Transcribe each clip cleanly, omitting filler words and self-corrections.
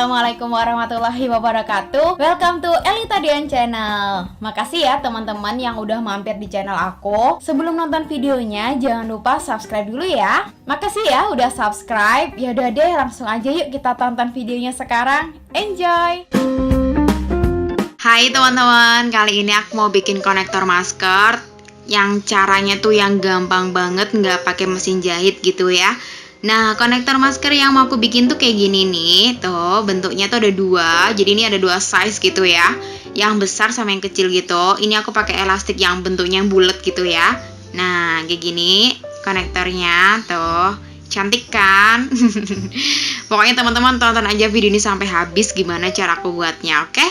Assalamualaikum warahmatullahi wabarakatuh. Welcome to Elita Dian Channel. Makasih ya teman-teman yang udah mampir di channel aku. Sebelum nonton videonya, jangan lupa subscribe dulu ya. Makasih ya udah subscribe. Yaudah deh, langsung aja yuk kita tonton videonya sekarang. Enjoy! Hai teman-teman, kali ini aku mau bikin konektor masker yang caranya tuh yang gampang banget, nggak pakai mesin jahit gitu ya. Nah, konektor masker yang mau aku bikin tuh kayak gini nih. Tuh, bentuknya tuh ada dua. Jadi ini ada dua size gitu ya. Yang besar sama yang kecil gitu. Ini aku pakai elastik yang bentuknya yang bulat gitu ya. Nah, kayak gini konektornya tuh. Cantik kan? Pokoknya teman-teman tonton aja video ini sampai habis gimana cara aku buatnya, oke?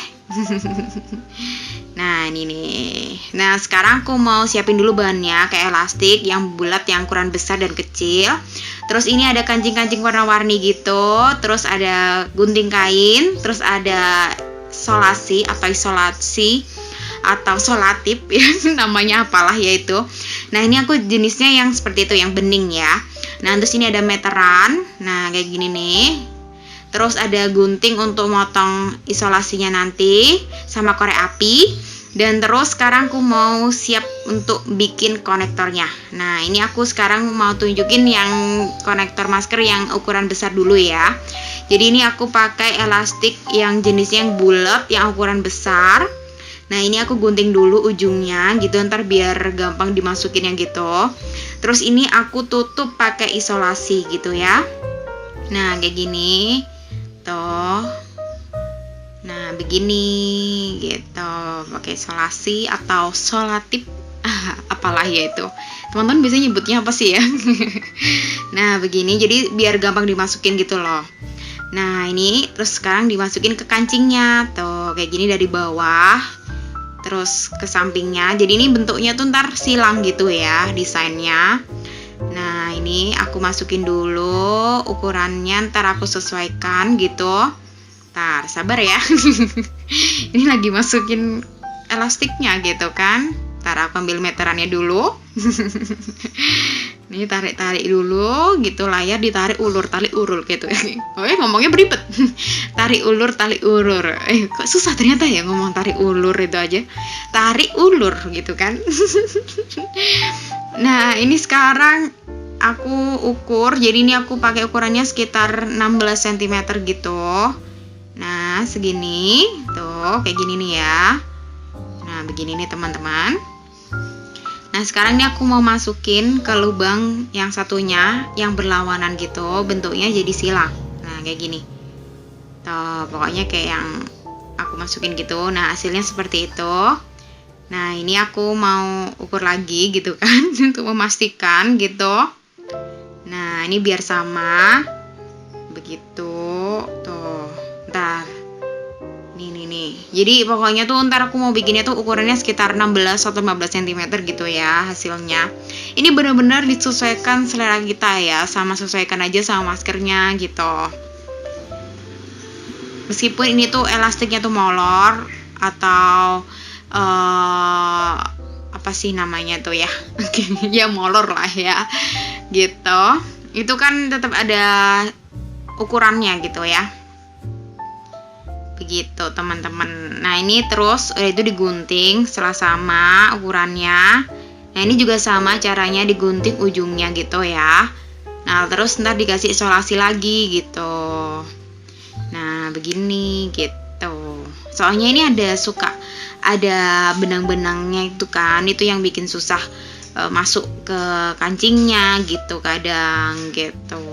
Nah, ini nih. Nah, sekarang aku mau siapin dulu bahannya, kayak elastik yang bulat, yang ukuran besar dan kecil. Terus ini ada kancing-kancing warna-warni gitu. Terus ada gunting kain. Terus ada solasi atau isolasi atau solatip ya, namanya apalah ya itu. Nah, ini aku jenisnya yang seperti itu, yang bening ya. Nah, terus ini ada meteran. Nah, kayak gini nih. Terus ada gunting untuk motong isolasinya nanti, sama korek api. Dan terus sekarang aku mau siap untuk bikin konektornya. Nah, ini aku sekarang mau tunjukin yang konektor masker yang ukuran besar dulu ya. Jadi ini aku pakai elastik yang jenisnya yang bulat, yang ukuran besar. Nah, ini aku gunting dulu ujungnya gitu, ntar biar gampang dimasukinnya gitu. Terus ini aku tutup pakai isolasi gitu ya. Nah, kayak gini. Tuh. Nah, begini gitu, pakai isolasi atau solatip, apalah ya itu. Teman-teman biasanya nyebutnya apa sih ya? Nah, begini, jadi biar gampang dimasukin gitu loh. Nah, ini terus sekarang dimasukin ke kancingnya, tuh kayak gini dari bawah, terus ke sampingnya. Jadi ini bentuknya tuh ntar silang gitu ya, desainnya. Nah, ini aku masukin dulu ukurannya, ntar aku sesuaikan gitu. Ntar, sabar ya. Ini lagi masukin elastiknya gitu kan. Ntar aku ambil meterannya dulu. Ini tarik-tarik dulu gitu, layar ditarik ulur, tali urul gitu. Oh, ngomongnya beribet. Tarik ulur, tali ulur. Kok susah ternyata ya ngomong tarik ulur itu aja. Tarik ulur gitu kan. Nah, ini sekarang aku ukur. Jadi ini aku pakai ukurannya sekitar 16 cm gitu. Nah, segini, tuh, kayak gini nih ya. Nah, begini nih teman-teman. Nah, sekarang ini aku mau masukin ke lubang yang satunya, yang berlawanan gitu, bentuknya jadi silang. Nah, kayak gini. Tuh, pokoknya kayak yang aku masukin gitu. Nah, hasilnya seperti itu. Nah, ini aku mau ukur lagi gitu kan, untuk memastikan gitu. Nah, ini biar sama. Begitu, tuh. Ntar nih. Jadi pokoknya tuh ntar aku mau bikinnya tuh ukurannya sekitar 16 atau 15 cm gitu ya hasilnya. Ini benar-benar disesuaikan selera kita ya, sama sesuaikan aja sama maskernya gitu. Meskipun ini tuh elastiknya tuh molor atau apa sih namanya tuh ya. Ya molor lah ya. Gitu. Itu kan tetap ada ukurannya gitu ya. Begitu teman-teman. Nah, ini terus udah itu digunting setelah sama ukurannya. Nah, ini juga sama caranya digunting ujungnya gitu ya. Nah, terus ntar dikasih isolasi lagi gitu. Nah, begini gitu. Soalnya ini ada benang-benangnya itu kan, itu yang bikin susah masuk ke kancingnya gitu kadang gitu.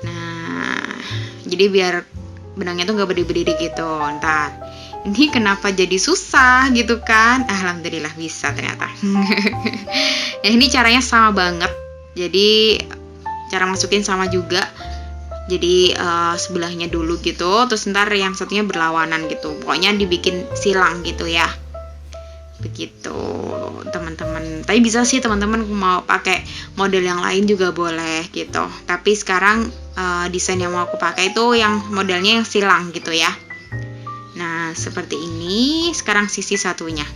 Nah, jadi biar benangnya tuh gak berdiri-berdiri gitu. Ntar, ini kenapa jadi susah gitu kan? Alhamdulillah bisa ternyata. Ya, ini caranya sama banget. Jadi cara masukin sama juga. Jadi sebelahnya dulu gitu, terus ntar yang satunya berlawanan gitu. Pokoknya dibikin silang gitu ya. Begitu teman-teman. Tapi bisa sih teman-teman mau pakai model yang lain juga boleh gitu. Tapi sekarang desain yang mau aku pakai itu yang modelnya yang silang gitu ya. Nah, seperti ini. Sekarang sisi satunya.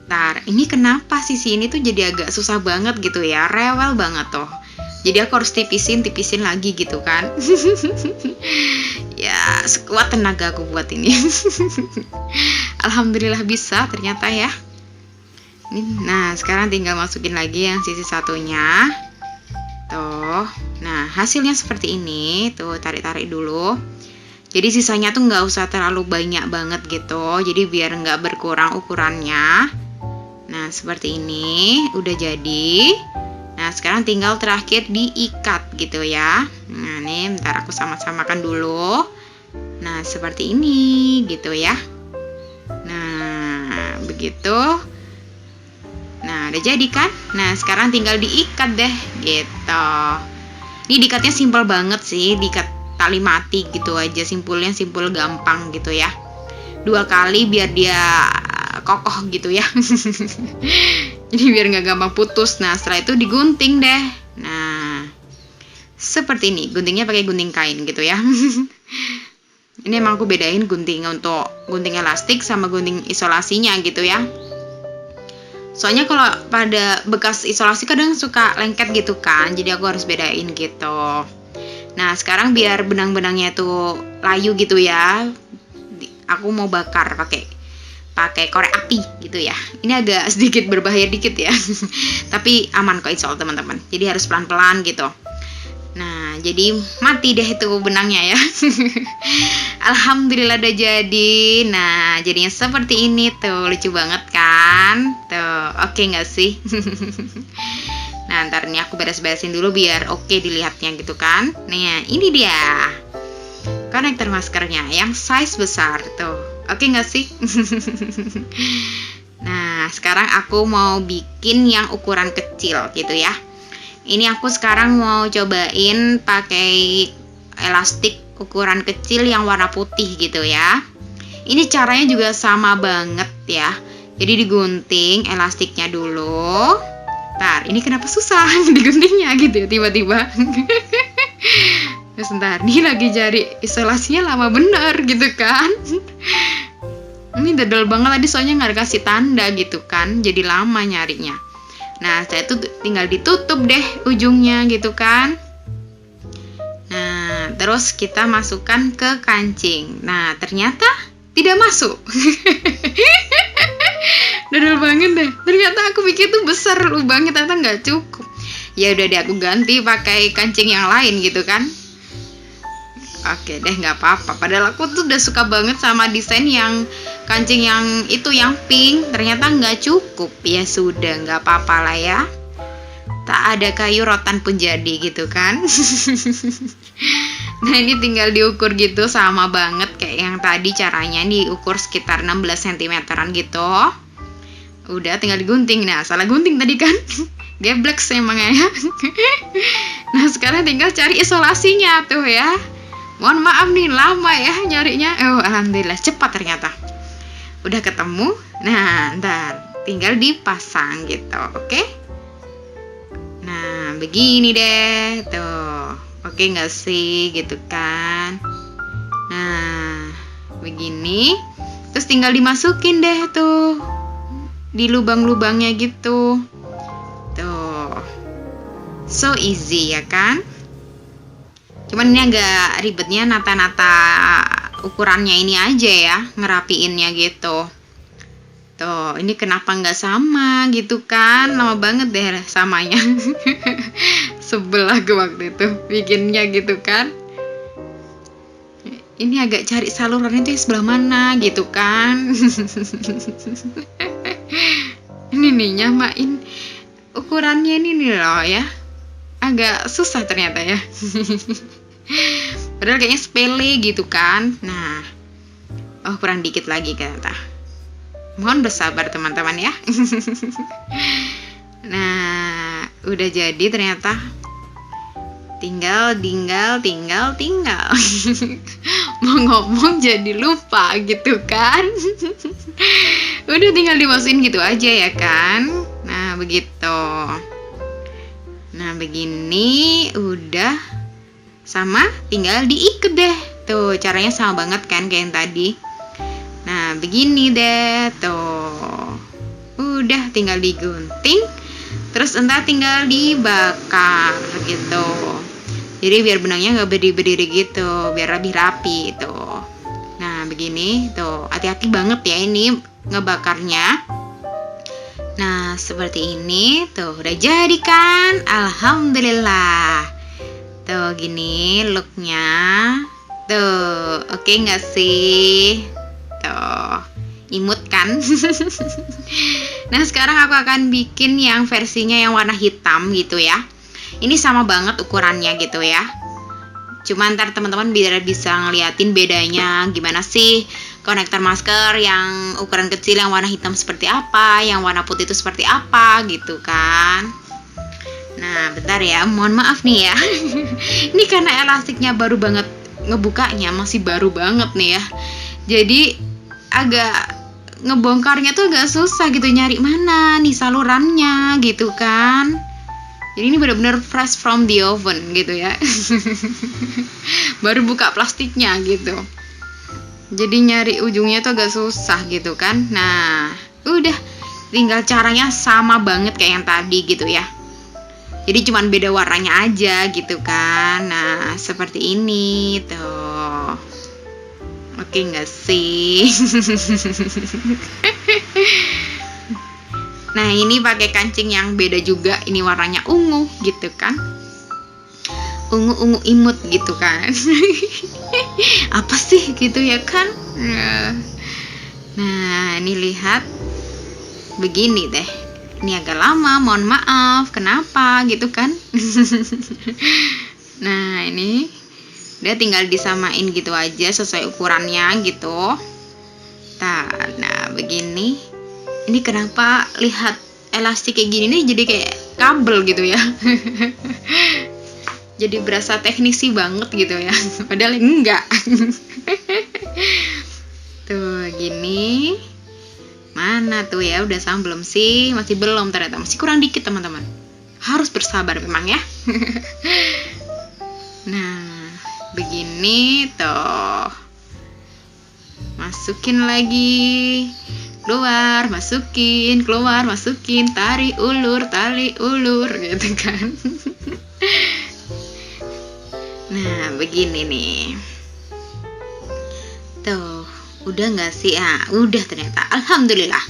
Ntar, ini kenapa sisi ini tuh jadi agak susah banget gitu ya, rewel banget tuh. Jadi aku harus tipisin lagi gitu kan. Ya sekuat tenaga aku buat ini. Alhamdulillah bisa ternyata ya. Nah sekarang tinggal masukin lagi yang sisi satunya. Tuh, nah hasilnya seperti ini. Tuh tarik-tarik dulu. Jadi sisanya tuh nggak usah terlalu banyak banget gitu. Jadi biar nggak berkurang ukurannya. Nah seperti ini udah jadi. Nah sekarang tinggal terakhir diikat gitu ya. Nah nih bentar aku sama-samakan dulu. Nah seperti ini gitu ya. Nah begitu. Nah udah jadi kan. Nah sekarang tinggal diikat deh gitu. Ini diikatnya simpel banget sih. Diikat tali mati gitu aja, simpul gampang gitu ya. 2 kali biar dia kokoh gitu ya. Jadi biar nggak gampang putus. Nah setelah itu digunting deh. Nah seperti ini, guntingnya pakai gunting kain gitu ya. Ini emang aku bedain gunting untuk gunting elastik sama gunting isolasinya gitu ya. Soalnya kalau pada bekas isolasi kadang suka lengket gitu kan, jadi aku harus bedain gitu. Nah sekarang biar benang-benangnya tuh layu gitu ya, aku mau bakar pakai korek api gitu ya. Ini agak sedikit berbahaya dikit ya. Tapi aman kok insya Allah teman-teman. Jadi harus pelan-pelan gitu. Nah jadi mati deh itu benangnya ya. Alhamdulillah udah jadi. Nah jadinya seperti ini tuh, lucu banget kan. Tuh oke nggak sih? Nah ntar nih aku beres-beresin dulu biar oke dilihatnya gitu kan. Nah ini dia konektor maskernya yang size besar tuh. Oke nggak sih? Nah sekarang aku mau bikin yang ukuran kecil gitu ya. Ini aku sekarang mau cobain pakai elastik ukuran kecil yang warna putih gitu ya. Ini caranya juga sama banget ya. Jadi digunting elastiknya dulu. Ntar, ini kenapa susah diguntingnya gitu ya tiba-tiba. Sebentar, nih lagi cari isolasinya lama bener gitu kan. Ini dadal banget tadi soalnya nggak dikasih tanda gitu kan. Jadi lama nyarinya. Nah, saya tuh tinggal ditutup deh ujungnya gitu kan. Nah, terus kita masukkan ke kancing. Nah, ternyata tidak masuk. Dadal banget deh. Ternyata aku pikir tuh besar lubangnya, ternyata nggak cukup. Ya udah deh aku ganti pakai kancing yang lain gitu kan. Oke deh nggak apa-apa. Padahal aku tuh udah suka banget sama desain yang kancing yang itu yang pink. Ternyata nggak cukup. Ya sudah nggak apa-apa lah ya. Tak ada kayu rotan pun jadi gitu kan. Nah ini tinggal diukur gitu sama banget kayak yang tadi caranya, diukur sekitar 16 cm gitu. Udah tinggal digunting. Nah salah gunting tadi kan. Geblek emangnya ya. Nah sekarang tinggal cari isolasinya tuh ya. Mohon maaf nih lama ya nyarinya. Oh alhamdulillah cepat ternyata. Udah ketemu. Nah ntar tinggal dipasang gitu. Oke. Nah begini deh tuh. Oke nggak sih gitu kan. Nah begini. Terus tinggal dimasukin deh tuh di lubang-lubangnya gitu. Tuh so easy ya kan. Cuman ini agak ribetnya nata-nata ukurannya ini aja ya, ngerapiinnya gitu. Tuh, ini kenapa nggak sama gitu kan? Lama banget deh samanya. Sebel aku waktu itu bikinnya gitu kan. Ini agak cari saluran itu sebelah mana gitu kan. Ini nih nyamain ukurannya ini nih loh ya. Agak susah ternyata ya. Padahal kayaknya sepele gitu kan. Nah, oh kurang dikit lagi kata. Mohon bersabar teman-teman ya. Nah, udah jadi ternyata. Tinggal. Mau ngomong jadi lupa gitu kan. Udah tinggal dimasukin gitu aja ya kan. Nah, begitu. Nah, begini udah sama, tinggal diikat deh. Tuh, caranya sama banget kan kayak yang tadi. Nah, begini deh tuh. Udah tinggal digunting. Terus entar tinggal dibakar gitu. Jadi biar benangnya nggak berdiri-berdiri gitu, biar lebih rapi tuh. Nah begini tuh, hati-hati banget ya ini ngebakarnya. Nah seperti ini tuh udah jadi kan, alhamdulillah. Tuh gini looknya. Tuh oke nggak sih? Tuh imut kan? Nah sekarang aku akan bikin yang versinya yang warna hitam gitu ya. Ini sama banget ukurannya gitu ya. Cuma ntar teman-teman biar bisa ngeliatin bedanya gimana sih konektor masker yang ukuran kecil yang warna hitam seperti apa, yang warna putih itu seperti apa gitu kan. Nah bentar ya, mohon maaf nih ya. Ini karena elastiknya baru banget ngebukanya, masih baru banget nih ya. Jadi agak ngebongkarnya tuh agak susah gitu, nyari mana nih salurannya gitu kan. Jadi ini benar-benar fresh from the oven gitu ya. Baru buka plastiknya gitu. Jadi nyari ujungnya tuh agak susah gitu kan. Nah, udah tinggal caranya sama banget kayak yang tadi gitu ya. Jadi cuman beda warnanya aja gitu kan. Nah, seperti ini tuh. Oke nggak sih? Nah ini pakai kancing yang beda juga, ini warnanya ungu gitu kan, ungu imut gitu kan. Apa sih gitu ya kan. Nah ini lihat begini deh, ini agak lama, mohon maaf kenapa gitu kan. Nah ini udah tinggal disamain gitu aja sesuai ukurannya gitu. Nah begini. Ini kenapa lihat elastik kayak gini nih jadi kayak kabel gitu ya. Jadi berasa teknisi banget gitu ya. Padahal enggak. Tuh gini. Mana tuh ya, udah sama belum sih? Masih belum ternyata, masih kurang dikit teman-teman. Harus bersabar memang ya. Nah begini tuh. Masukin lagi, keluar, masukin, keluar, masukin, tarik ulur, tali ulur gitu kan. Nah begini nih. Tuh udah gak sih? Udah ternyata, alhamdulillah.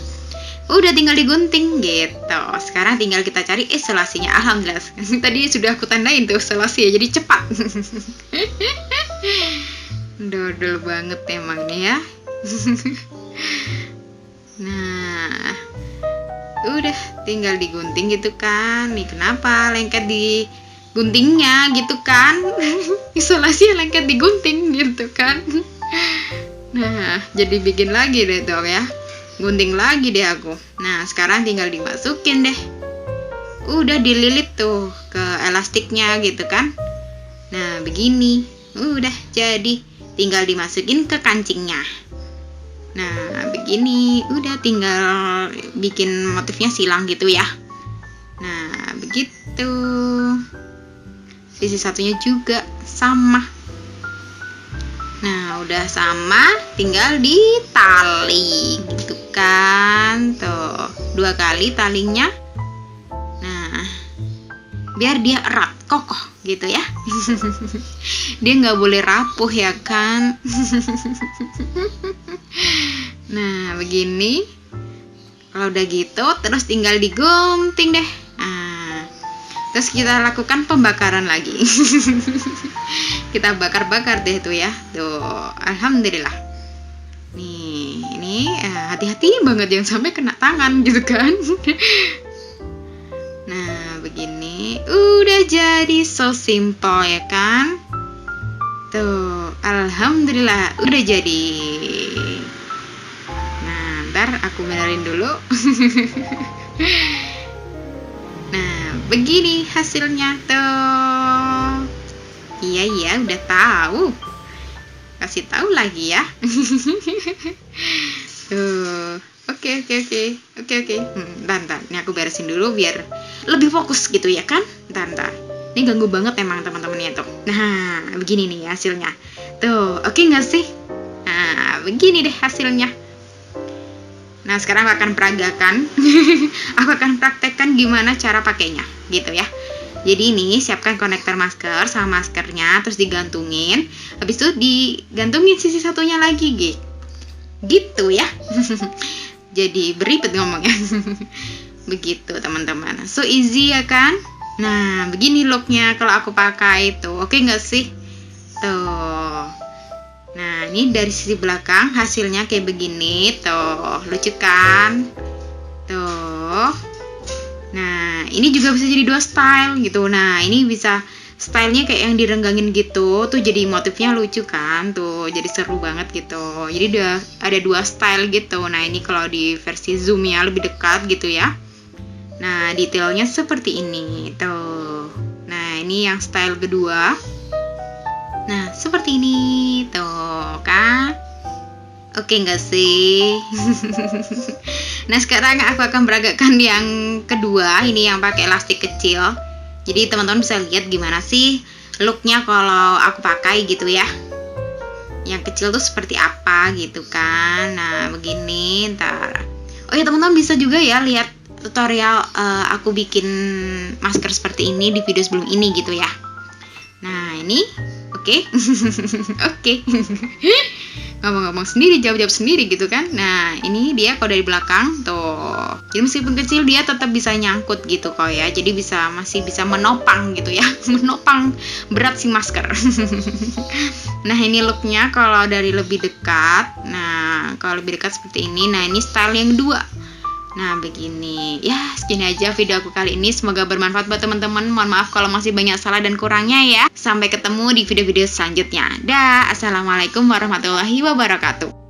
Udah tinggal digunting gitu. Sekarang tinggal kita cari isolasinya. Alhamdulillah. Tadi sudah aku tandain tuh isolasi ya, jadi cepat. Dodol banget emang nih ya. Nah, udah tinggal digunting gitu kan. Nih kenapa lengket di guntingnya gitu kan. Isolasi lengket digunting gitu kan. Nah, jadi bikin lagi deh tuh ya. Gunting lagi deh aku. Nah, sekarang tinggal dimasukin deh. Udah dililit tuh ke elastiknya gitu kan. Nah, begini. Udah jadi, tinggal dimasukin ke kancingnya. Nah begini, udah tinggal bikin motifnya silang gitu ya. Nah begitu. Sisi satunya juga sama. Nah udah sama, tinggal ditali gitu kan. Tuh 2 kali talinya. Nah biar dia erat, kokoh gitu ya. Dia nggak boleh rapuh ya kan. Nah begini. Kalau udah gitu terus tinggal digunting deh. Terus kita lakukan pembakaran lagi. Kita bakar-bakar deh tuh ya. Tuh alhamdulillah. Nih ini hati-hati banget jangan sampai kena tangan gitu kan. Nah begini udah jadi, so simple ya kan. Tuh alhamdulillah udah jadi. Nah ntar aku benerin dulu. Nah begini hasilnya tuh. Iya udah tahu. Kasih tahu lagi ya. Tuh oke. Bentar, ini aku beresin dulu biar lebih fokus gitu ya kan. Bentar. Ini ganggu banget emang teman-temannya tuh. Nah begini nih hasilnya. Tuh oke nggak sih? Nah begini deh hasilnya. Nah sekarang aku akan peragakan. Aku akan praktekkan gimana cara pakainya gitu ya. Jadi ini siapkan konektor masker sama maskernya, terus digantungin. Habis itu digantungin sisi satunya lagi gitu ya. Jadi beribet ngomongnya. Begitu teman-teman. So easy ya kan? Nah begini looknya kalau aku pakai tuh. Oke nggak sih? Tuh. Nah ini dari sisi belakang hasilnya kayak begini. Tuh lucu kan? Tuh. Nah, ini juga bisa jadi 2 style gitu. Nah, ini bisa stylenya kayak yang direnggangin gitu. Tuh jadi motifnya lucu kan. Tuh jadi seru banget gitu. Jadi udah ada 2 style gitu. Nah, ini kalau di versi zoom ya lebih dekat gitu ya. Nah, detailnya seperti ini. Tuh. Nah, ini yang style kedua. Nah, seperti ini. Tuh, kan? Oke nggak sih? Nah sekarang aku akan peragakan yang kedua, ini yang pakai elastik kecil. Jadi teman-teman bisa lihat gimana sih looknya kalau aku pakai gitu ya. Yang kecil tuh seperti apa gitu kan. Nah begini ntar. Oh ya teman-teman bisa juga ya lihat tutorial aku bikin masker seperti ini di video sebelum ini gitu ya. Nah ini oke. Oke. Ngomong-ngomong sendiri, jawab-jawab sendiri gitu kan. Nah ini dia kalau dari belakang tuh. Jadi meskipun kecil dia tetap bisa nyangkut gitu kok ya. Jadi masih bisa menopang gitu ya. Menopang berat si masker. Nah ini looknya kalau dari lebih dekat. Nah kalau lebih dekat seperti ini. Nah ini style yang kedua. Nah begini. Ya segini aja video aku kali ini. Semoga bermanfaat buat teman-teman. Mohon maaf kalau masih banyak salah dan kurangnya ya. Sampai ketemu di video-video selanjutnya. Dah. Assalamualaikum warahmatullahi wabarakatuh.